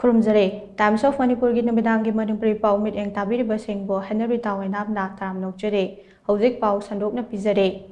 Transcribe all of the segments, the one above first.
Kurumjare, Times of Manipur Numidangi Manipuri Pau Mit and Tabiriba Singbo, Henry Tawanabna, Tam Nokjare, Hosik Pau Sandokna Pizare.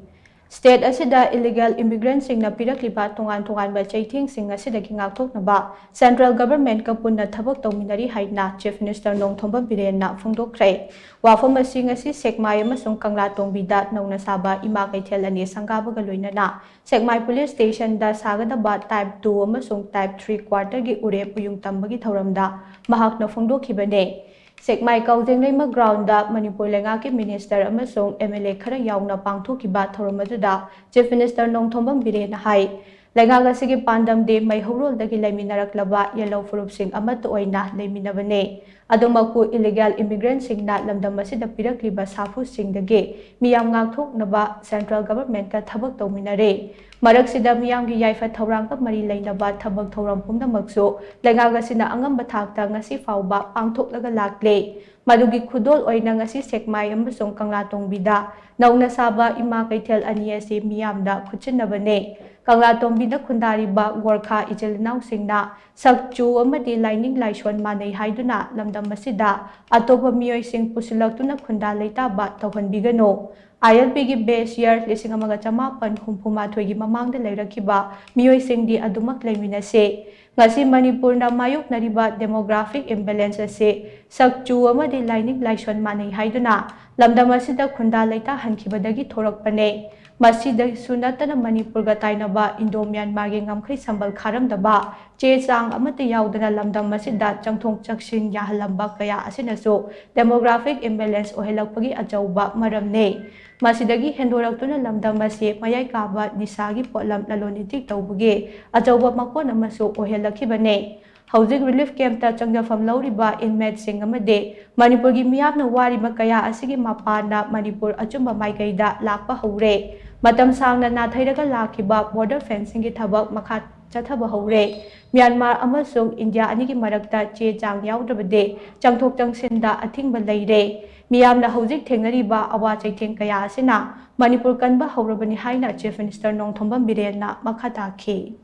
State ASIDA illegal immigrant Shingna PIRAKLIBA Tongan-Tonganba Cheitheng Shing Asidagi Ngakthoknaba, Central Government Punna Thabak Touminnari HAINA, Chief Minister NONGTHOMBAM BIREN PHONGDOKKHRE, Wafama Shing Asi Sekmai amasung Kangla-Tongbida Nongnasaba Ima-Kaithel ani Sangabaga Loinana, Sekmai Police Station da Sagadaba Type 2 amasung Type 3 quarter gi Ure Puyung Tambagi Thauramda, Mahakna Phongdokkibane. Sekmai Kaujengleima ground da Manipur Lengaki Minister amasung MLA khara yauna pangthokiba thoromaduda Chief Minister NONGTHOMBAM BIREN hai Lengaga sigi pandam de mai horol dagi laminaraklaba yellow furup sing amat oina leminabane adumaku illegal immigrant singna lamdam asida pirakliba safu sing dage miyam ngakthoknaba Central Government ka thabak touminnari marak sida miyam gi yaifa thorang ka mari leinaba thabak thoram pumdamaksu lengaga sina angamba thakta ngasi fauba pangthoklaga lakle madugi khudol oina ngasi sekmai amasung Kangla-Tongbida nauna saba ima kaithel ani ase miyamda khutchinabane Kangla-Tongbida khundariba Gorkha ijelinaw singna sakchu amadi lining laishwan manai haiduna lamdam masida atopa miyoy sing pusilaktuna khunda leitaba tawhanbigano ILP gi base year 1958 gi mamangda leirakiba miyoy singdi adumak leiminase ngasi Manipur na mayok nariba demographic imbalance ase sakchu amadi lining laishwan manai haiduna lamdam masida khunda leita hankibadagi thorakpane Masida sunatana Manipur ga tainaba Indo-Myanmar gi ngamkhri sambal kharamdaba che chang amate yaudana lamdam masida changthong chaksin yahalamba kaya asinasu demographic imbalance ohelakpagi achauba maramne masidagi hendoraktuna lamdam masi mayai kaba nisagi potlam lalonitik tawbugi achauba makon amasu ohelakibane Housing Relief Camp ta changjafam lauriba inmates sing amade Manipur gi miyapna wariba kaya asigi mapana Manipur achumba maikaida lakpa hore Matam sangna nathairaga lakhiba border fencing gi thabak makha chathaba hore Myanmar amasung India anigi marakta che chang yaudabade changthok changsinda athingba leire miyamna hojik thengnariba awa cheitheng kaya asina Manipur kanba haurabani haina Chief Minister NONGTHOMBAM BIREN na makha takhi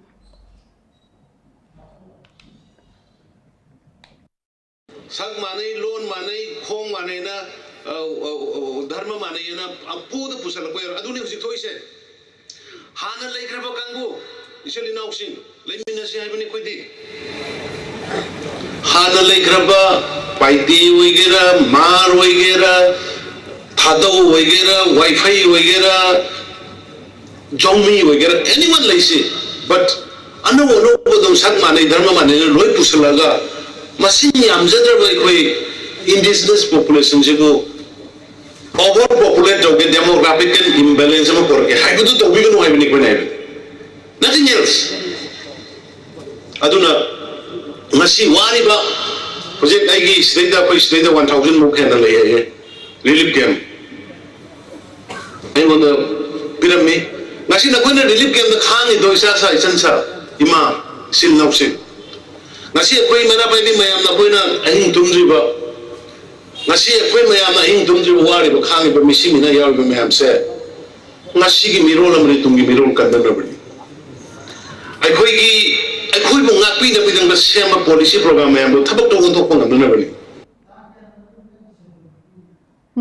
sak manai loan manai khong manai na dharma manai na apu da pusala ko aduni hujik thoise hana laikraba kangu iseli nausing leimina se haibani koidi hana laikraba paidi oigera mar oigera thadau oigera wifi oigera jongmi oigera anyone laise but anu bodom sak manai dharma manai loi pusalaga Masih amjadraba koi indigenous population jigo overpopulate joge demographic imbalance ma korke haibu to tobiga no haibini koi nai nothing else aduna masi wariba project aigi state 1000 muk hena leye relief camp ai moda pirami ngasi na koi na relief camp da khangi do isa sa isansa ima sil nausin Nasi koi mana pai ni mayam na koi na ahing tumdriba nasi koi mayam na ahing tumdriba wari ba khangi ba misi mina yaw ba mayam se nasi gi mirol amri tungi mirol kandan na bari ai koi mo ngakpi na bidang ba sema policy program mayam do thabak tong tok pang na bari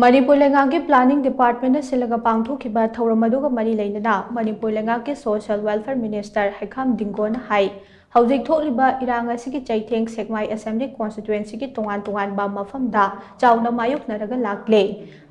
Manipur Lengaki Planning Department na silaga pangthokiba thoramaduga mari leinana Manipur Lengaki Social Welfare Minister Haikam Dingon hai Hojik thokliba irang asigi Cheitheng Sekmai Assembly Constituency ki Tongan-Tonganba mafamda chauna mayoknaraga lakle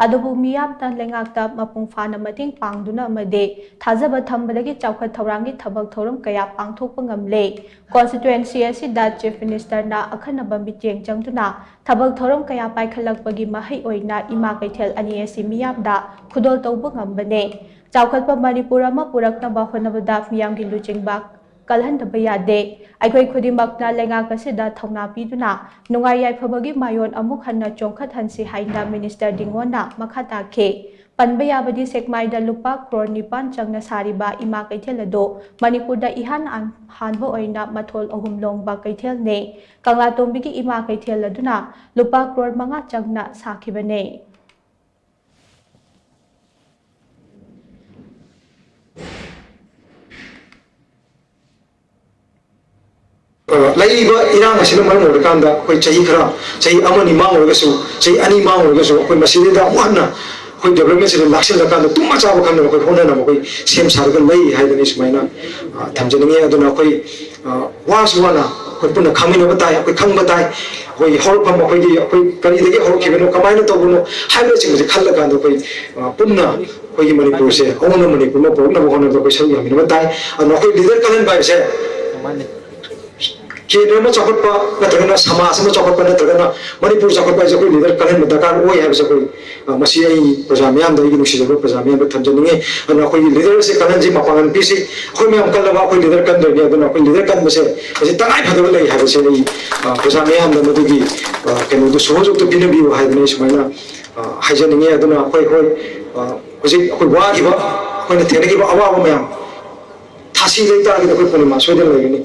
adubu miyamta lengakta mapung fana mating pangduna amade thajaba thambadagi chawkhat thaurangi thabak thoram kaya pangthokpa ngamle constituency asida Chief Minister na akhanaba miteng changtuna thabak thoram kaya paikhalakpagi mahai oina ima kaithel ani asi miyamda khudol tawba ngambane chawkhatpa Manipur ama puraknaba honabada miyamgi luchingba Kalhan Tabayade, I quite could imakna Lengakasida Tona Piduna, Nungai Yafabagi Mayon Amukana Chonkat Hansi Haina Minister Dingona, Makata K. Panbayabadi Sekmaida Lupa, Kroni Panchang Nasariba, Imakatelado, Manipuda Ihan and Hanbo Oina, Matol Ohumlong Bakaitel Ne, Kangla-Tongbigi Imakateladuna, Lupa Kror Manga Changna Sakibane. ꯂꯩꯔꯤꯕ ꯏꯔꯥꯡ ꯑꯁꯤꯅ ꯃꯔꯝ ꯑꯣꯏꯔꯀꯥꯟꯗ ꯑꯩꯈꯣꯏ ꯆꯍꯤ ꯈꯔ ꯆꯍꯤ ꯑꯃꯅꯤ ꯃꯥꯡꯉꯨꯔꯒꯁꯨ ꯆꯍꯤ ꯑꯅꯤ ꯃꯥꯡꯉꯨꯔꯒꯁꯨ ꯑꯩꯈꯣꯏ ꯃꯁꯤꯗꯩꯗ ꯑꯃꯨꯛ ꯍꯟꯅ ꯑꯩꯈꯣꯏ ꯗꯦꯕꯂꯞꯃꯦꯟꯁꯤꯗ ꯂꯥꯛꯁꯤꯜꯂꯀꯥꯟꯗ ꯇꯨꯝꯕ ꯆꯥꯕ ꯈꯪꯗꯅ ꯑꯩꯈꯣꯏ ꯍꯣꯠꯅꯅꯕ ꯑꯩꯈꯣꯏ ꯁꯦꯝ ꯁꯥꯔꯒ ꯂꯩ ꯍꯥꯏꯗꯅ ꯁꯨꯃꯥꯏꯅ ꯊꯝꯖꯅꯤꯡꯉꯤ ꯑꯗꯨꯅ ꯑꯩꯈꯣꯏ ꯋꯥꯁꯨ ꯋꯥꯅ ꯑꯩꯈꯣꯏ ꯄꯨꯟꯅ ꯈꯪꯃꯤꯟꯅꯕ ꯇꯥꯏ ꯑꯩꯈꯣꯏ ꯈꯪꯕ ꯇꯥꯏ ꯑꯩꯈꯣꯏꯒꯤ ꯍꯧꯔꯛꯐꯝ ꯑꯩꯈꯣꯏ ꯀꯔꯤꯗꯒꯤ ꯍꯧꯔꯛꯈꯤꯕꯅꯣ ꯀꯃꯥꯏꯅ ꯇꯧꯕꯅꯣ ꯍꯥꯏꯕꯅꯆꯤꯡꯕꯁꯦ ꯈꯜꯂꯀꯥꯟꯗ ꯑꯩꯈꯣꯏ ꯄꯨꯟꯅ ꯑꯩꯈꯣꯏꯒꯤ ꯃꯅꯤꯄꯨꯔꯁꯦ ꯑꯑꯣꯟꯕ ꯃꯅꯤꯄꯨꯔ ꯑꯃ ꯄꯨꯔꯛꯅꯕ ꯍꯣꯠꯅꯕꯗ ꯑꯩꯈꯣꯏ ꯁꯔꯨꯛ ꯌꯥꯃꯤꯟꯅꯕ ꯇꯥꯏ ꯑꯗꯨꯅ ꯑꯩꯈꯣꯏ ꯂꯤꯗꯔ ꯀꯜꯍꯟꯕ ꯍꯥꯏꯕꯁꯦ ꯀꯦꯟꯗ꯭ꯔ ꯑꯃ ꯆꯥꯎꯈꯠꯄ ꯅꯠꯇ꯭ꯔꯒꯅ ꯁꯃꯥꯖ ꯑꯃ ꯆꯥꯎꯈꯠꯄ ꯅꯠꯇ꯭ꯔꯒana ꯃꯅꯤꯄꯨꯔ ꯆꯥꯎꯈꯠꯄ ꯍꯥꯏꯁꯦ ꯑꯩꯈꯣꯏ ꯂꯤꯗꯔ ꯀꯜꯍꯟꯕ ꯗꯔꯀꯥꯔ ꯑꯣꯏ ꯍꯥꯏꯕꯁꯦ ꯑꯩꯈꯣꯏ ꯃꯁꯤ ꯑꯩ ꯄ꯭ꯔꯖꯥ ꯃꯤꯌꯥꯝꯗ ꯑꯩꯒꯤ ꯅꯨꯡꯁꯤꯖꯕ ꯄ꯭ꯔꯖꯥ ꯃꯤꯌꯥꯝꯗ ꯊꯝꯖꯅꯤꯡꯉꯤ ꯑꯗꯨꯅ ꯑꯩꯈꯣꯏꯒꯤ ꯂꯤꯗꯔꯁꯦ ꯀꯜꯍꯟꯁꯤ ꯃꯄꯥꯡꯒꯜ ꯄꯤꯁꯤ ꯑꯩꯈꯣꯏ ꯃꯌꯥꯝ ꯀꯜꯂꯕ ꯑꯩꯈꯣꯏ ꯂꯤꯗꯔ ꯀꯟꯗꯣꯏꯅꯤ ꯑꯗꯨꯅ ꯑꯩꯈꯣꯏ ꯂꯤꯗꯔ ꯀꯟꯕꯁꯦ ꯃꯁꯤ ꯇꯉꯥꯏꯐꯗꯕ ꯂꯩ ꯍꯥꯏꯕꯁꯦ ꯑꯩ ꯄ꯭ꯔꯖꯥ ꯃꯤꯌꯥꯝꯗ ꯃꯗꯨꯒꯤ ꯀꯩꯅꯣꯗꯨ ꯁꯍꯣꯖꯣꯛꯇꯨ ꯄꯤꯅꯕꯤꯌꯨ ꯍꯥꯏꯗꯅ ꯑꯩ ꯁꯨꯃꯥꯏꯅ ꯍꯥꯏꯖꯅꯤꯡꯉꯤ ꯑꯗꯨꯅ ꯑꯩꯈꯣꯏ ꯍꯧꯖꯤꯛ ꯑꯩꯈꯣꯏ ꯋꯥꯈꯤꯕ ꯑꯩꯈꯣꯏꯅ ꯊꯦꯡꯅꯈꯤꯕ ꯑꯋꯥꯕ ꯃꯌꯥꯝ ꯊꯥꯁꯤ ꯂꯩ ꯇꯥꯔꯒꯗꯤ ꯑꯩꯈꯣꯏ ꯄꯨꯔꯅꯤꯃꯥ ꯁꯣꯏꯗꯅ ꯂꯩꯒꯅꯤ